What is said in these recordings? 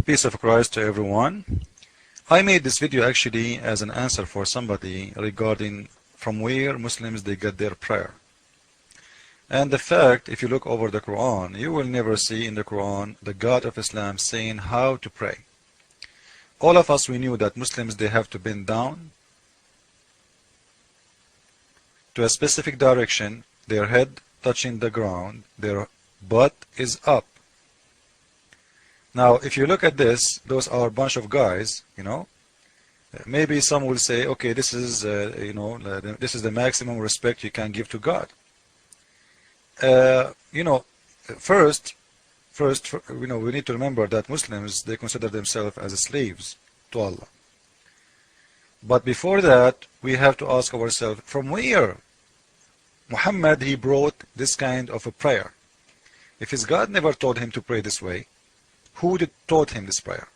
Peace of Christ to everyone. I made this video actually as an answer for somebody regarding from where Muslims they get their prayer. And the fact, if you look over the Quran, you will never see in the Quran the God of Islam saying how to pray. All of us, we knew that Muslims, they have to bend down to a specific direction, their head touching the ground, their butt is up. Now, if you look at this, those are a bunch of guys, you know. Maybe some will say, okay, this is, this is the maximum respect you can give to God. First, we need to remember that Muslims, they consider themselves as slaves to Allah. But before that, we have to ask ourselves, from where Muhammad, he brought this kind of a prayer? If his God never told him to pray this way, who taught him this prayer?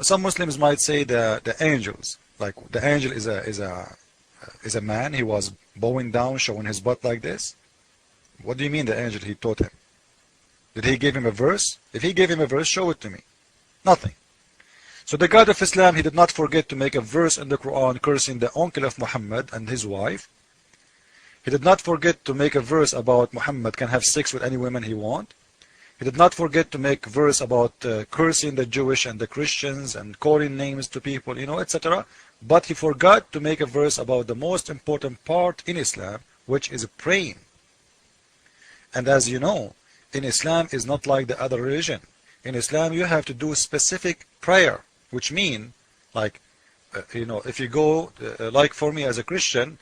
Some Muslims might say the angels, like the angel is a man. He was bowing down, showing his butt like this. What do you mean the angel he taught him? Did he give him a verse? If he gave him a verse, show it to me. Nothing. So the God of Islam, he did not forget to make a verse in the Quran cursing the uncle of Muhammad and his wife. He did not forget to make a verse about Muhammad can have sex with any woman he wants. He did not forget to make a verse about cursing the Jewish and the Christians and calling names to people, etc. But he forgot to make a verse about the most important part in Islam, which is praying. And as you know, in Islam is not like the other religion. In Islam, you have to do specific prayer, which mean, like, if you go, like for me as a Christian,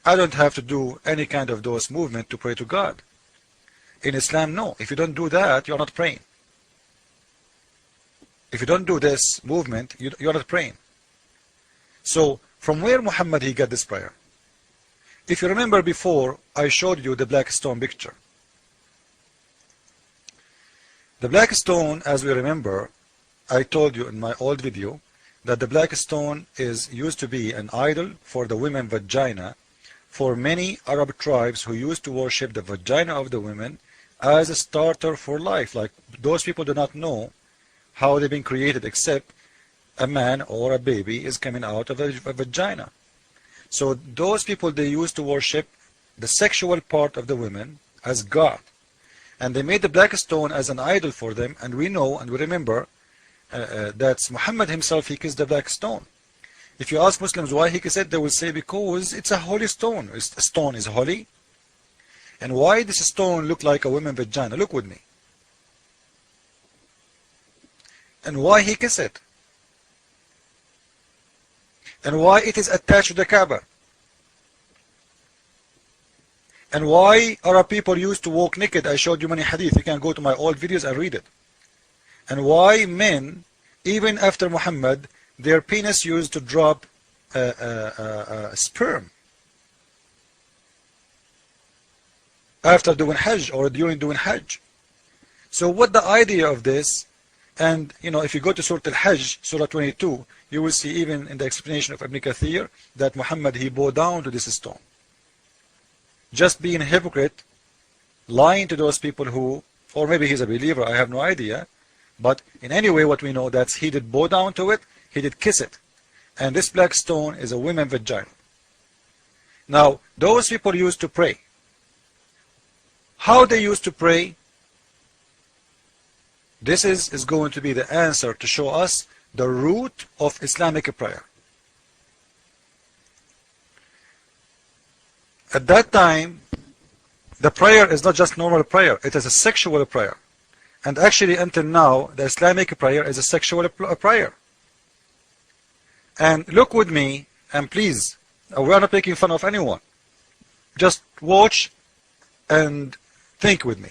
I don't have to do any kind of those movement to pray to God. In Islam, no. If you don't do that, you're not praying. If you don't do this movement, you're not praying. So, from where Muhammad he got this prayer? If you remember before, I showed you the black stone picture. The black stone, as we remember, I told you in my old video, that the black stone used to be an idol for the women vagina, for many Arab tribes who used to worship the vagina of the women as a starter for life. Like those people do not know how they've been created except a man or a baby is coming out of a vagina. So those people, they used to worship the sexual part of the women as God. And they made the black stone as an idol for them. And we know and we remember that Muhammad himself, he kissed the black stone. If you ask Muslims why he kissed it, they will say because it's a holy stone. A stone is holy. And why does a stone look like a woman's vagina? Look with me. And why he kissed it? And why it is attached to the Kaaba? And why Arab people used to walk naked? I showed you many hadith. You can go to my old videos and read it. And why men, even after Muhammad, their penis used to drop sperm after doing Hajj or during doing Hajj. So what the idea of this? And if you go to Surah Al-Hajj, Surah 22, you will see even in the explanation of Ibn Kathir that Muhammad he bowed down to this stone. Just being a hypocrite, lying to those people who, or maybe he's a believer, I have no idea. But in any way, what we know that he did bow down to it, he did kiss it. And this black stone is a woman's vagina. Now, those people used to pray. How they used to pray? This is going to be the answer to show us the root of Islamic prayer. At that time, the prayer is not just normal prayer, it is a sexual prayer. And actually until now, the Islamic prayer is a sexual prayer. And look with me, and please, we are not making fun of anyone. Just watch and think with me.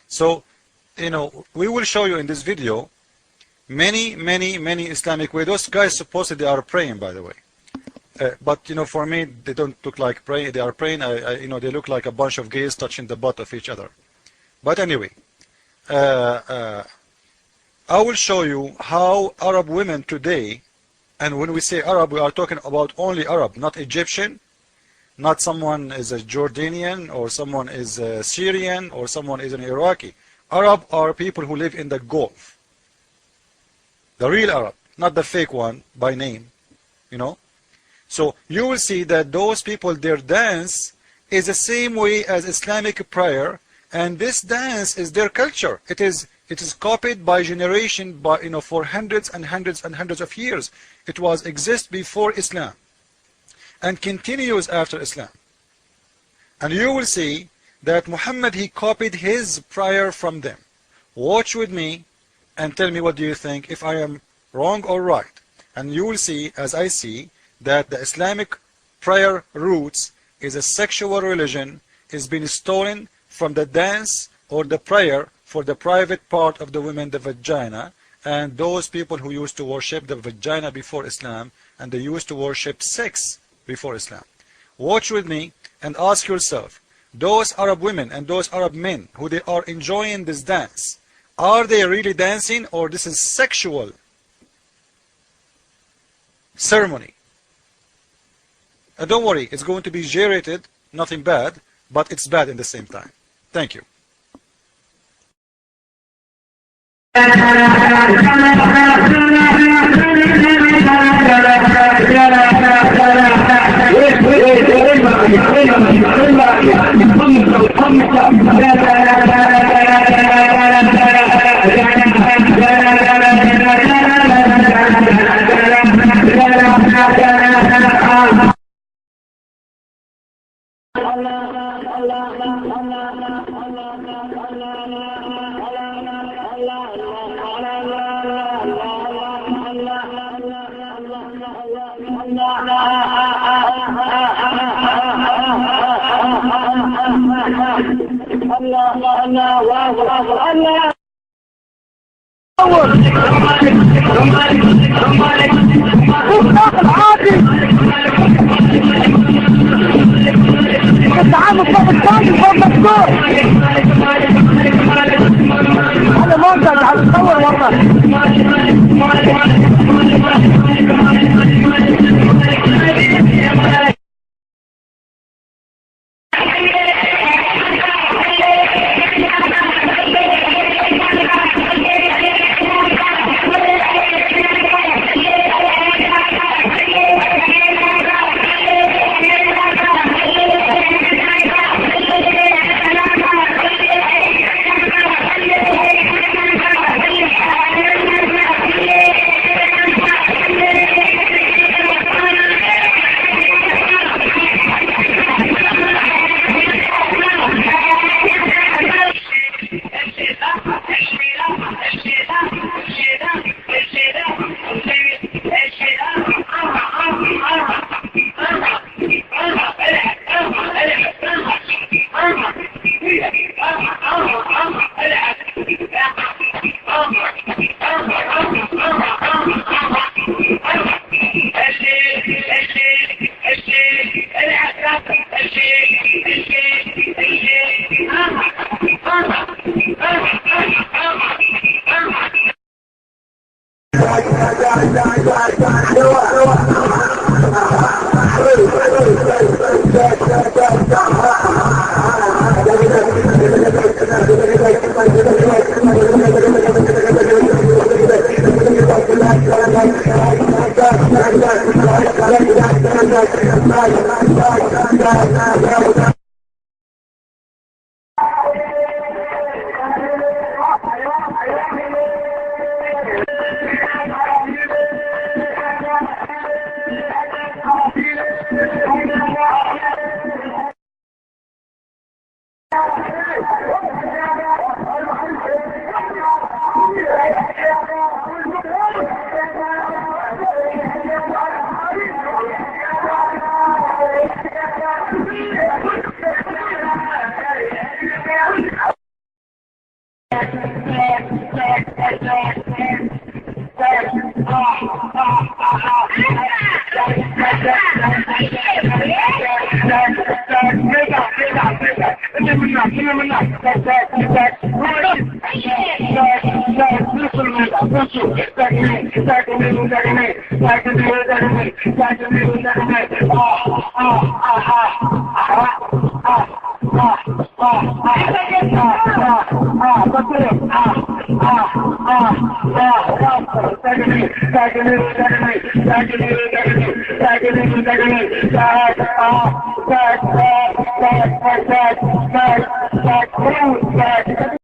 So, we will show you in this video Many Islamic way. Those guys supposedly are praying, by the way. But you know, for me, they don't look like praying. They are praying. You know, they look like a bunch of gays touching the butt of each other. But anyway, I will show you how Arab women today, and when we say Arab, we are talking about only Arab, not Egyptian, not someone is a Jordanian, or someone is a Syrian, or someone is an Iraqi. Arab are people who live in the Gulf. The real Arab, not the fake one by name, you know. So you will see that those people, their dance is the same way as Islamic prayer, and this dance is their culture. It is copied by generation, by, you know, for hundreds and hundreds and hundreds of years. It was exist before Islam and continues after Islam. And you will see that Muhammad, he copied his prayer from them. Watch with me and tell me what do you think, if I am wrong or right. And you will see, as I see, that the Islamic prayer roots is a sexual religion, is being stolen from the dance or the prayer for the private part of the women, the vagina, and those people who used to worship the vagina before Islam, and they used to worship sex before Islam. Watch with me and ask yourself, those Arab women and those Arab men who they are enjoying this dance, are they really dancing, or this is sexual ceremony? And don't worry, it's going to be G-rated, nothing bad, but it's bad in the same time. Thank you.